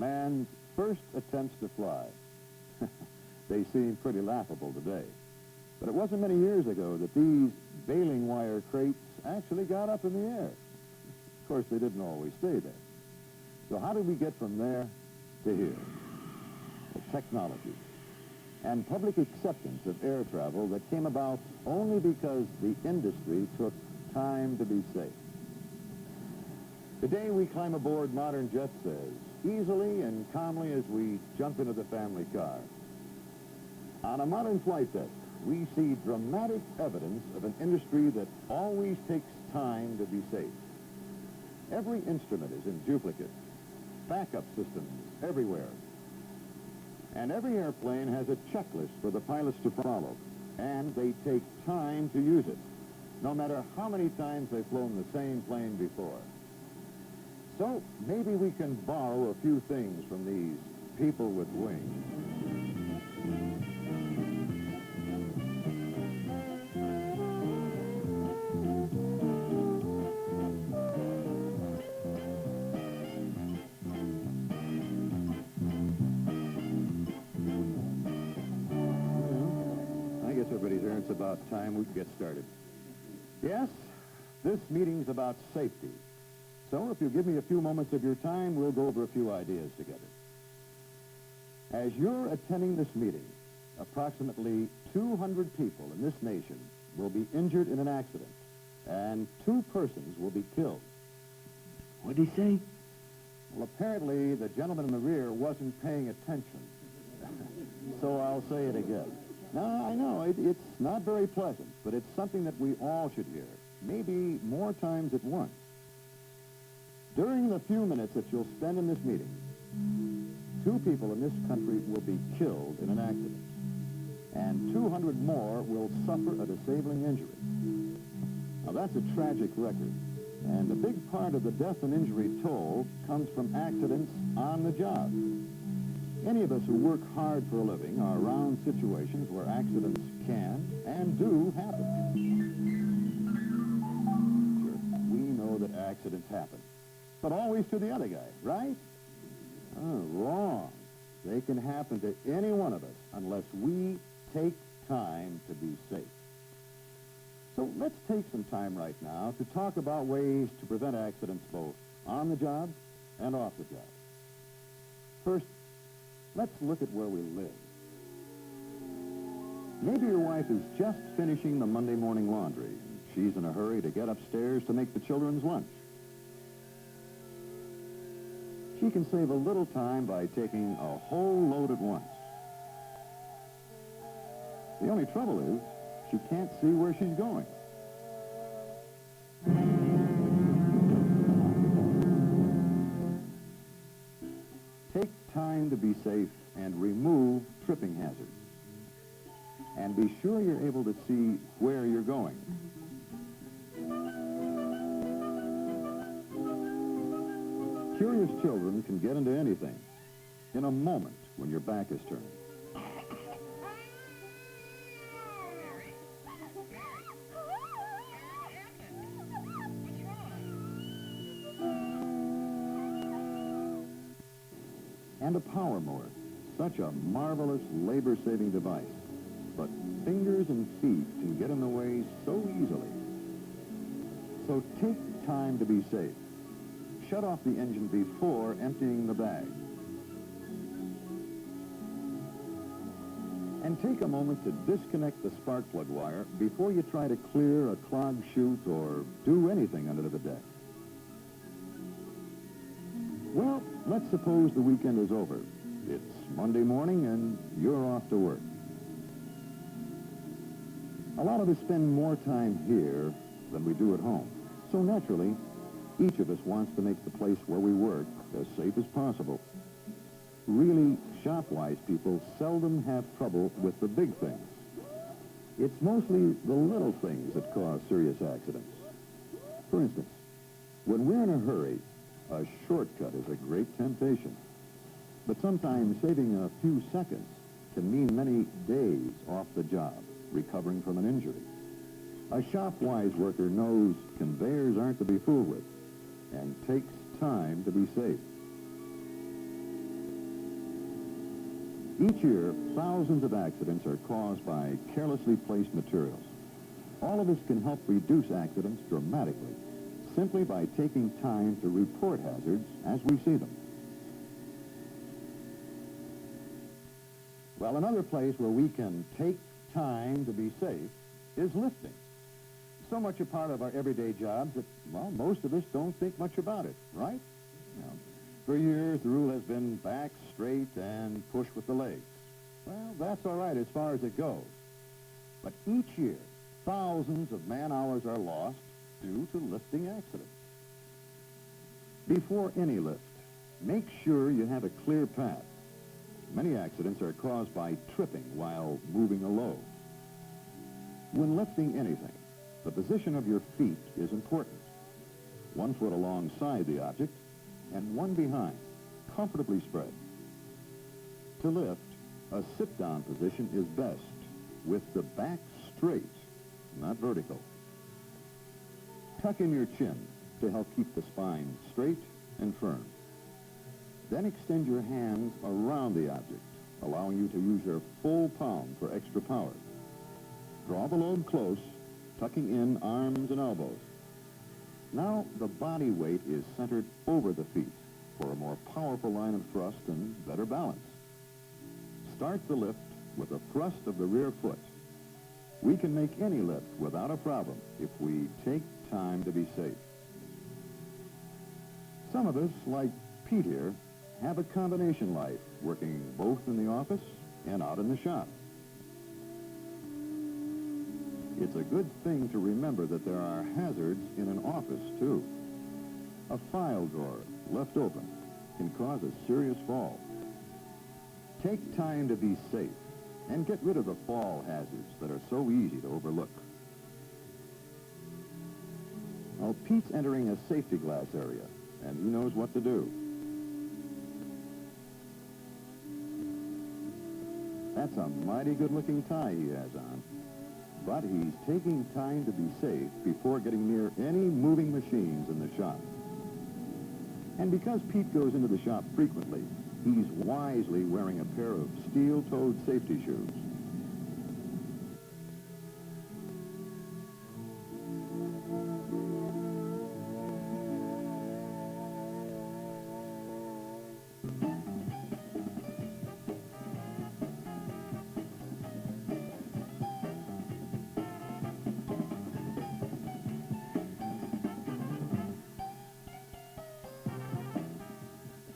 and first attempts to fly. They seem pretty laughable today. But it wasn't many years ago that these baling wire crates actually got up in the air. Of course, they didn't always stay there. So how did we get from there to here? The technology and public acceptance of air travel that came about only because the industry took time to be safe. Today we climb aboard modern jet says, easily and calmly as we jump into the family car. On a modern flight deck, we see dramatic evidence of an industry that always takes time to be safe. Every instrument is in duplicate, backup systems everywhere. And every airplane has a checklist for the pilots to follow, and they take time to use it, no matter how many times they've flown the same plane before. So maybe we can borrow a few things from these people with wings. It's about time we get started. Yes, this meeting's about safety. So if you'll give me a few moments of your time, we'll go over a few ideas together. As you're attending this meeting, approximately 200 people in this nation will be injured in an accident, and 2 persons will be killed. What'd he say? Well, apparently the gentleman in the rear wasn't paying attention. So I'll say it again. Now, I know it's not very pleasant, but it's something that we all should hear, maybe more times at once. During the few minutes that you'll spend in this meeting, 2 people in this country will be killed in an accident, and 200 more will suffer a disabling injury. Now, that's a tragic record, and a big part of the death and injury toll comes from accidents on the job. Any of us who work hard for a living are around situations where accidents can and do happen. Sure, we know that accidents happen, but always to the other guy, right? Oh, wrong. They can happen to any one of us unless we take time to be safe. So let's take some time right now to talk about ways to prevent accidents both on the job and off the job. First, let's look at where we live. Maybe your wife is just finishing the Monday morning laundry. She's in a hurry to get upstairs to make the children's lunch. She can save a little time by taking a whole load at once. The only trouble is, she can't see where she's going. Take time to be safe and remove tripping hazards. And be sure you're able to see where you're going. Curious children can get into anything in a moment when your back is turned. And a power mower, such a marvelous labor-saving device. But fingers and feet can get in the way so easily. So take time to be safe. Shut off the engine before emptying the bag. And take a moment to disconnect the spark plug wire before you try to clear a clogged chute or do anything under the deck. Well, let's suppose the weekend is over. It's Monday morning and you're off to work. A lot of us spend more time here than we do at home. So naturally, each of us wants to make the place where we work as safe as possible. Really, shop-wise people seldom have trouble with the big things. It's mostly the little things that cause serious accidents. For instance, when we're in a hurry, a shortcut is a great temptation. But sometimes saving a few seconds can mean many days off the job, recovering from an injury. A shop-wise worker knows conveyors aren't to be fooled with and takes time to be safe. Each year, thousands of accidents are caused by carelessly placed materials. All of us can help reduce accidents dramatically simply by taking time to report hazards as we see them. Well, another place where we can take time to be safe is lifting. So much a part of our everyday jobs that, well, most of us don't think much about it, right? For years, the rule has been back straight and push with the legs. Well, that's all right as far as it goes. But each year, thousands of man-hours are lost due to lifting accidents. Before any lift, make sure you have a clear path. Many accidents are caused by tripping while moving a load. When lifting anything, the position of your feet is important. One foot alongside the object and one behind, comfortably spread. To lift, a sit-down position is best, with the back straight, not vertical. Tuck in your chin to help keep the spine straight and firm. Then extend your hands around the object, allowing you to use your full palm for extra power. Draw the load close, tucking in arms and elbows. Now the body weight is centered over the feet for a more powerful line of thrust and better balance. Start the lift with a thrust of the rear foot. We can make any lift without a problem if we take time to be safe. Some of us, like Pete here, have a combination life, working both in the office and out in the shop. It's a good thing to remember that there are hazards in an office, too. A file drawer left open can cause a serious fall. Take time to be safe and get rid of the fall hazards that are so easy to overlook. Well, Pete's entering a safety glass area, and he knows what to do. That's a mighty good-looking tie he has on. But he's taking time to be safe before getting near any moving machines in the shop. And because Pete goes into the shop frequently, he's wisely wearing a pair of steel-toed safety shoes.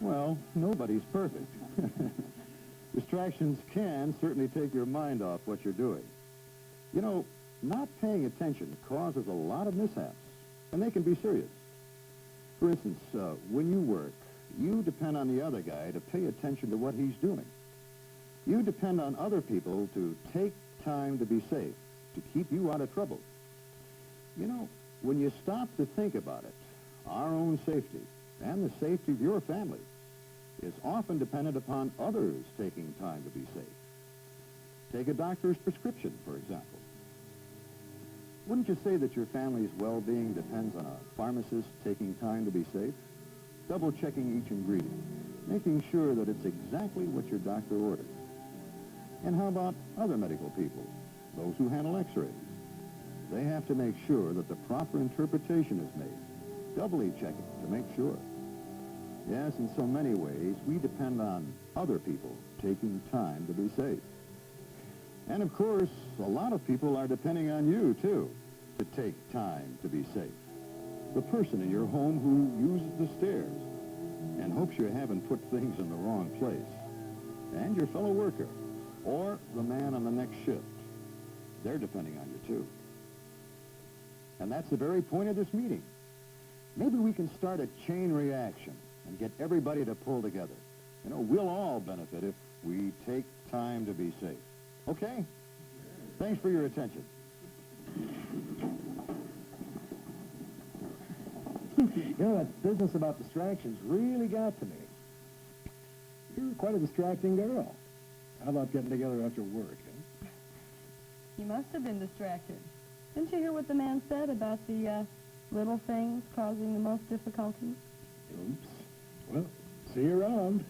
Well, nobody's perfect. Distractions can certainly take your mind off what you're doing. You know, not paying attention causes a lot of mishaps, and they can be serious. For instance, when you work, you depend on the other guy to pay attention to what he's doing. You depend on other people to take time to be safe, to keep you out of trouble. You know, when you stop to think about it, our own safety and the safety of your family is often dependent upon others taking time to be safe. Take a doctor's prescription, for example. Wouldn't you say that your family's well-being depends on a pharmacist taking time to be safe? Double-checking each ingredient, making sure that it's exactly what your doctor ordered. And how about other medical people, those who handle x-rays? They have to make sure that the proper interpretation is made, doubly checking to make sure. Yes, in so many ways, we depend on other people taking time to be safe. And of course, a lot of people are depending on you, too, to take time to be safe. The person in your home who uses the stairs and hopes you haven't put things in the wrong place. And your fellow worker, or the man on the next shift. They're depending on you, too. And that's the very point of this meeting. Maybe we can start a chain reaction and get everybody to pull together. You know, we'll all benefit if we take time to be safe. Okay? Thanks for your attention. You know, that business about distractions really got to me. You're quite a distracting girl. How about getting together after work, eh? You must have been distracted. Didn't you hear what the man said about the little things causing the most difficulties? Oops. Well, see you around.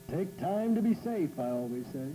Take time to be safe, I always say.